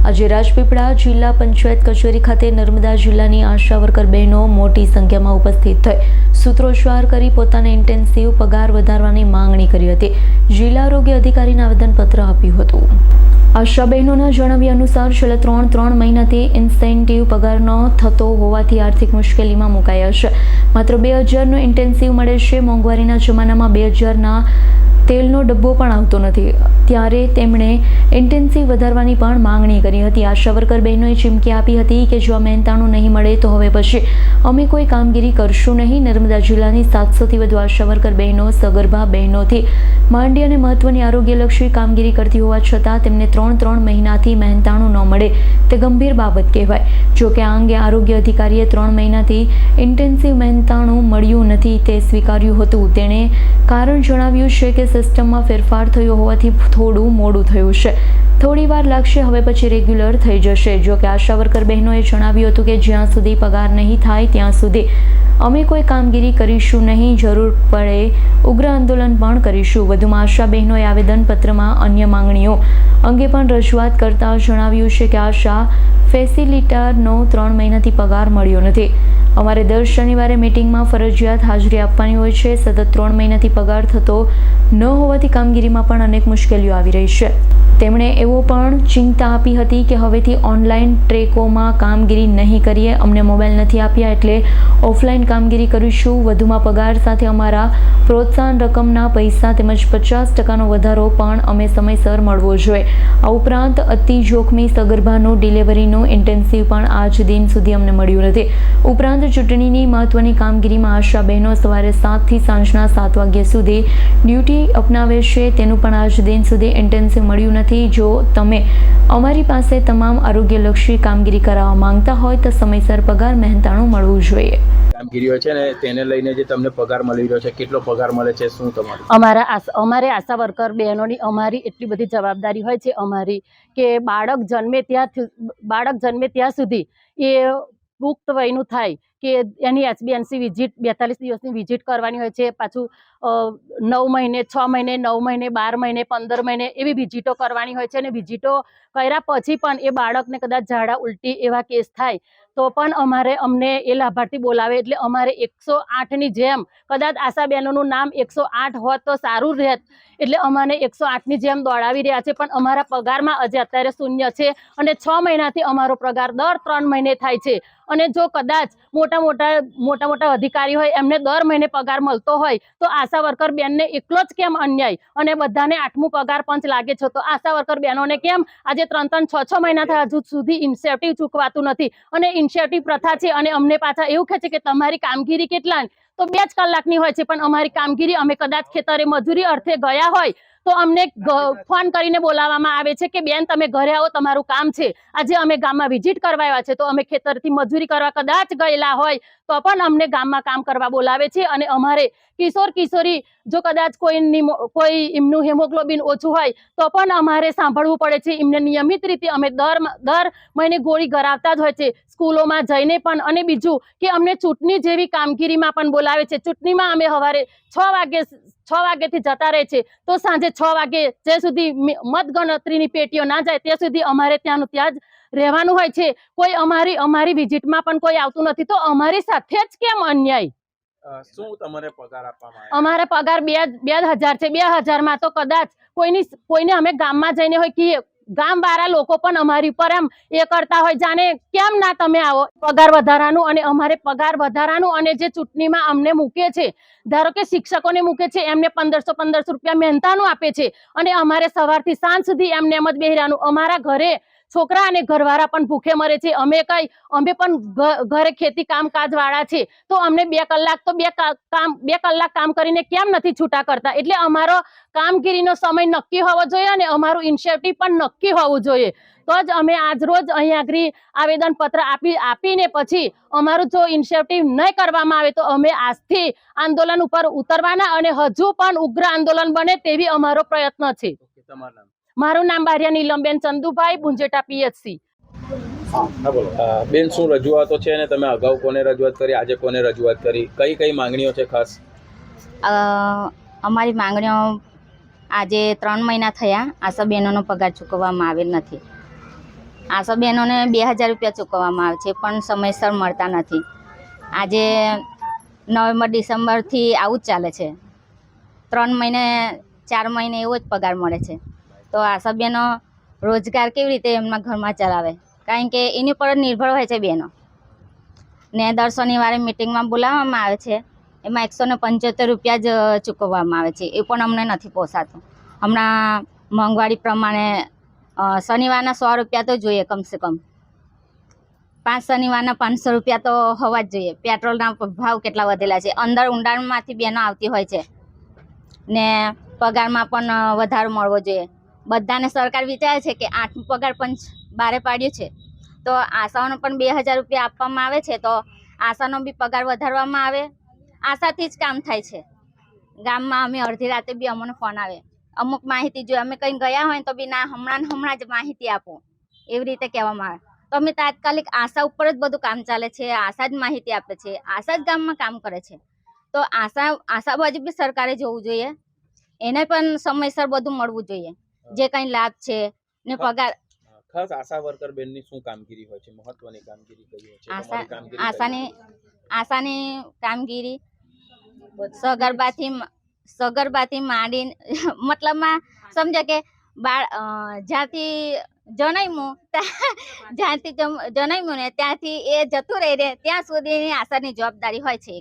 આજે રાજપીપળા જિલ્લા પંચાયત કચેરી ખાતે નર્મદા જિલ્લાની આશા વર્કર બહેનો મોટી સંખ્યામાં ઉપસ્થિત થઈ સૂત્રોચ્ચાર કરી પોતાને ઇન્ટેન્સિવ પગાર વધારવાની માંગણી કરી હતી। જિલ્લા આરોગ્ય અધિકારીને આવેદનપત્ર આપ્યું હતું। આશા બહેનોના જણાવ્યા અનુસાર છેલ્લા ત્રણ મહિનાથી ઇન્સેન્ટિવ પગાર ન થતો હોવાથી આર્થિક મુશ્કેલીમાં મુકાયા છે। માત્ર 2000નો ઇન્ટેન્સિવ મળે છે। મોંઘવારીના જમાનામાં 2000ના તેલનો ડબ્બો પણ આવતો નથી, ત્યારે તેમણે ઇન્ટેન્સિવ વધારવાની પણ માંગણી કરી હતી। આશા વર્કર બહેનોએ ચીમકી આપી હતી કે જો આ મહેનતાણું નહીં મળે તો હવે પછી અમે કોઈ કામગીરી કરશું નહીં। નર્મદા જિલ્લાની 700થી વધુ આશા વર્કર બહેનો સગર્ભા બહેનોથી માંડી અને મહત્વની આરોગ્યલક્ષી કામગીરી કરતી હોવા છતાં તેમને ત્રણ મહિનાથી મહેનતાણું ન મળે તે ગંભીર બાબત કહેવાય। જો કે આ અંગે આરોગ્ય અધિકારીએ 3 મહિનાથી ઇન્ટેન્સિવ મહેનતાણું મળ્યું નથી તે સ્વીકાર્યું હતું। તેણે કારણ જણાવ્યું છે કે સિસ્ટમમાં ફેરફાર થયો હોવાથી થોડું મોડું થયું છે, થોડી વાર લાગશે, હવે પછી રેગ્યુલર થઈ જશે। જો કે આશા વર્કર બહેનોએ જણાવ્યું હતું કે જ્યાં સુધી પગાર નહીં થાય ત્યાં સુધી અમે કોઈ કામગીરી કરીશું નહીં, જરૂર પડે ઉગ્ર આંદોલન પણ કરીશું। વધુમાં આશા બહેનોએ આવેદનપત્રમાં અન્ય માંગણીઓ અંગે પણ રજૂઆત કરતા જણાવ્યું છે કે આશા ફેસિલિટારનો 3 મહિનાથી પગાર મળ્યો નથી। અમારે દર શનિવારે મીટિંગમાં ફરજિયાત હાજરી આપવાની હોય છે। સતત 3 મહિનાથી પગાર થતો ન હોવાથી કામગીરીમાં પણ અનેક મુશ્કેલીઓ આવી રહી છે। તેમણે એવો પણ ચિંતા આપી હતી કે હવેથી ઓનલાઈન ટ્રેકોમાં કામગીરી નહીં કરીએ, અમને મોબાઈલ નથી આપ્યા એટલે ઓફલાઈન કામગીરી કરીશું। વધુમાં પગાર સાથે અમારા પ્રોત્સાહન રકમના પૈસા તેમજ 50%નો વધારો પણ અમે સમયસર મળવો જોઈએ। આ ઉપરાંત અતિ જોખમી સગર્ભાનું ડિલિવરીનું ઇન્ટેન્સિવ પણ આજ દિન સુધી અમને મળ્યું નથી। ઉપરાંત ચૂંટણીની મહત્વની કામગીરીમાં આશા બહેનો સવારે 7થી સાંજના 7 વાગ્યા સુધી ડ્યુટી અપનાવે છે, તેનું પણ આજ દિન સુધી ઇન્ટેન્સિવ મળ્યું નથી। જો તમે અમારી પાસે તમામ આરોગ્યલક્ષી કામગીરી કરાવવા માંગતા હોય તો સમયસર પગાર મહેનતાણું મળવું જોઈએ। કામગીરીઓ છે ને તેને લઈને જે તમને પગાર મળી રહ્યો છે, કેટલો પગાર મળે છે, શું તમારું? અમારે આશા વર્કર બહેનોની અમારી એટલી બધી જવાબદારી હોય છે અમારી કે બાળક જન્મે ત્યાં સુધી એ પુખ્ત વયનું થાય કે એની HbA1c વિઝિટ 42 દિવસની વિઝિટ કરવાની હોય છે। પાછું 9 મહિને, 6 મહિને, 9 મહિને, 12 મહિને, 15 મહિને એવી વિઝિટો કરવાની હોય છે। અને વિઝિટો કર્યા પછી પણ એ બાળકને કદાચ ઝાડા ઉલટી એવા કેસ થાય તો પણ અમને એ લાભાર્થી બોલાવે એટલે અમારે 108ની જેમ, કદાચ આશા બહેનોનું નામ 108 હોત તો સારું રહેત, એટલે અમને 108ની જેમ દોડાવી રહ્યા છે। પણ અમારા પગારમાં અત્યારે શૂન્ય છે અને 6 મહિનાથી અમારો પગાર દર 3 મહિને થાય છે। અને જો કદાચ મોટા અધિકારી હોય એમને દર મહિને પગાર મળતો હોય તો આશા વર્કર બેનને એકલો જ કેમ અન્યાય? અને બધાને 8મું પગાર પંચ લાગે છે તો આશા વર્કર બહેનોને કેમ આજે 3-6 મહિના થયા હજુ સુધી ઇન્સેન્ટિવ ચૂકવાતું નથી? અને ઇન્સેન્ટિવ પ્રથા છે અને અમને પાછા એવું કહે છે કે તમારી કામગીરી કેટલા, તો 2 જ કલાકની હોય છે, પણ અમારી કામગીરી અમે કદાચ ખેતરે મજૂરી અર્થે ગયા હોય તો અમને ફોન કરીને બોલાવવામાં આવે છે કે બેન તમે ઘરે આવો, તમારું કામ છે। આજે અમે ગામમાં વિઝિટ કરવા આવ્યા છે તો અમે ખેતરથી મજૂરી કરવા કદાચ ગયેલા હોય તો પણ અમને ગામમાં કામ કરવા બોલાવે છે। અને અમારે કિશોરી જો કદાચ કોઈ એમનું હિમોગ્લોબિન ઓછું હોય તો પણ અમારે સાંભળવું પડે છે। એમને નિયમિત રીતે અમે દર મહિને ગોળી ગરાવતા જ હોય છે સ્કૂલોમાં જઈને પણ। અને બીજું કે અમને ચૂંટણી જેવી કામગીરીમાં પણ બોલાવે છે। ચૂંટણીમાં અમે સવારે 6 વાગ્યાથી જતા રહે છે તો સાંજે 6 વાગે જ્યાં સુધી મતગણતરીની પેટીઓ ના જાય ત્યાં સુધી અમારે ત્યાં જ રહેવાનું હોય છે। કોઈ અમારી વિઝિટમાં પણ કોઈ આવતું નથી તો અમારી સાથે જ કેમ અન્યાય? શું તમારે પગાર આપવામાં આવે? અમારે પગાર 2000 છે। 2000માં તો કદાચ કોઈને અમે ગામમાં જઈને હોય કે ગામ વાળા લોકો પણ અમારી ઉપર એમ એ કરતા હોય જાણે કેમ ના તમે આવો પગાર વધારાનું। અને અમારે પગાર વધારાનું અને જે ચૂંટણીમાં અમને મૂકે છે, ધારો કે શિક્ષકોને મૂકે છે એમને 1500 રૂપિયા મહેનતાનું આપે છે અને અમારે સવારથી સાંજ સુધી એમને એમ જ બેહરાનું। અમારા ઘરે છોકરા અને ઘરવાળા પણ ભૂખે મરે છે। અમે પણ ઘરે ખેતી કામકાજ વાળા છે તો અમને 2 કલાક તો 2 કલાક કામ કરીને કેમ નથી છૂટા કરતા? એટલે અમારો કામગીરીનો સમય નક્કી હોવો જોઈએ અને અમારું ઇન્સેન્ટિવ પણ નક્કી હોવું જોઈએ, તો જ અમે આજ રોજ અહીંયા આગળ આવેદન પત્ર આપીને પછી અમારું જો ઇન્સેન્ટિવ નહીં કરવામાં આવે તો અમે આજથી આંદોલન ઉપર ઉતરવાના અને હજુ પણ ઉગ્ર આંદોલન બને તેવી અમારો પ્રયત્ન છે। મારું નામ બારિયા નીલમબેન ચંદુભાઈ, બુંજેટા PHC। હા બોલો બેન, શું રજૂઆતો છે અને તમે અગાઉ કોને રજૂઆત કરી, આજે કોને રજૂઆત કરી, કઈ માંગણીઓ છે ખાસ? અમારી માંગણીઓ આજે 3 મહિના થયા આશા બહેનોનો પગાર ચૂકવવામાં આવેલ નથી। આશા બહેનોને 2000 રૂપિયા ચૂકવવામાં આવે છે પણ સમયસર મળતા નથી. આજે નવેમ્બર ડિસેમ્બરથી આવું જ ચાલે છે. 3 મહિને 4 મહિને એવો જ પગાર મળે છે. તો આશા બહેનો રોજગાર કેવી રીતે એમના ઘરમાં ચલાવે? કારણ કે એની પર જ નિર્ભર હોય છે બહેનો. ને દર શનિવારે મિટિંગમાં બોલાવવામાં આવે છે, એમાં 175 રૂપિયા જ ચૂકવવામાં આવે છે. એ પણ અમને નથી પોસાતું. હમણાં મોંઘવારી પ્રમાણે શનિવારના 100 રૂપિયા તો જોઈએ કમસે કમ. 5 શનિવારના 500 રૂપિયા તો હોવા જ જોઈએ. પેટ્રોલના ભાવ કેટલા વધેલા છે. અંદર ઊંડાણમાંથી બહેનો આવતી હોય છે ને પગારમાં પણ વધારો મળવો જોઈએ. બધાને સરકાર વિચારે છે કે 8મું પગાર પંચ બહાર પાડ્યું છે તો આશાઓને પણ 2000 રૂપિયા આપવામાં આવે છે, તો આશાનો બી પગાર વધારવામાં આવે. આશાથી જ કામ થાય છે. ગામમાં અમે અડધી રાતે બી અમને ફોન આવે, અમુક માહિતી જોઈએ, અમે કંઈ ગયા હોય તો બી ના હમણાં જ માહિતી આપો એવી રીતે કહેવામાં આવે. તો અમે તાત્કાલિક આશા ઉપર જ બધું કામ ચાલે છે. આશા જ માહિતી આપે છે, આશા જ ગામમાં કામ કરે છે. તો આશા બાજુ બી સરકારે જોવું જોઈએ, એને પણ સમયસર બધું મળવું જોઈએ, જે કંઈ લાભ છે ને પગાર. ખાસ આશા વર્કર બેનની શું કામગીરી હોય છે? મહત્વની કામગીરી કઈ હોય છે? તમારી કામગીરી આશાની કામગીરી સગર્ભાથી માંડીને મતલબમાં સમજો કે જ્યાંથી જન્મ્યું ને ત્યાંથી એ જતું રહી રહે ત્યાં સુધીની આશાની જવાબદારી હોય છે.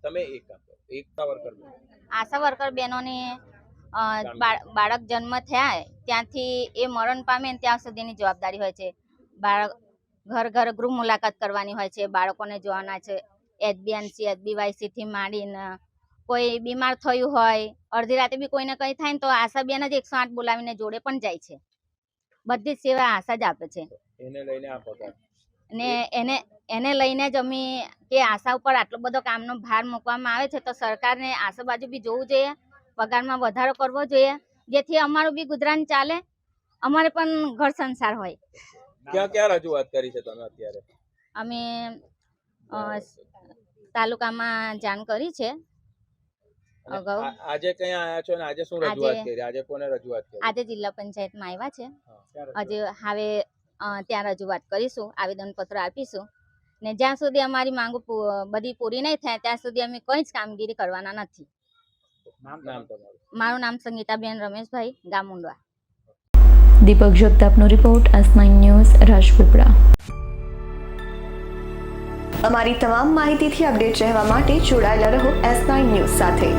તમે એક કામ કરો, એકતા વર્કર બેન. આશા વર્કર બહેનોની બાળક જન્મ થયા ત્યાંથી એ મરણ પામે ને ત્યાં સુધીની જવાબદારી હોય છે. બાળક ઘર ગૃહ મુલાકાત કરવાની હોય છે, બાળકોને જોવાના છે. HbNC HbYC થી માંડીને કોઈ બીમાર થયું હોય, અડધી રાતે બી કોઈને કંઈ થાય ને તો આશા બેન જ 108 બોલાવીને જોડે પણ જાય છે. બધી જ સેવા આશા જ આપે છે. એને લઈને આ પગાર ને એને લઈને જ અમે કે આશા ઉપર આટલો બધો કામનો ભાર મૂકવામાં આવે છે, તો સરકારને આશા બાજુ બી જોવું જોઈએ, પગારમાં વધારો કરવો જોઈએ, જેથી અમારું બી ગુજરાન ચાલે, અમારે પણ ઘર સંસાર હોય. ક્યાં રજૂઆત કરી છે તમે અત્યારે? અમે તાલુકામાં જાણ કરી છે અગાઉ. આજે કઈ આયા છો ને આજે શું રજૂઆત કરી? આજે કોને રજૂઆત કરી? આજે જિલ્લા પંચાયતમાં આવ્યા છે. આજે હવે ત્યાં રજૂઆત કરીશું, આવેદનપત્ર આપીશું ને જ્યાં સુધી અમારી માંગો બધી પૂરી નહીં થાય ત્યાં સુધી અમે કંઈ જ કામગીરી કરવાના નથી. મારું નામ સંગીતાબેન રમેશભાઈ, ગામ ઉંડવા. દીપક જગતાપનો રિપોર્ટ, S9 ન્યૂઝ, રાજપીપળા. અમારી તમામ માહિતીથી અપડેટ રહેવા માટે જોડાયેલા રહો S9 ન્યૂઝ સાથે.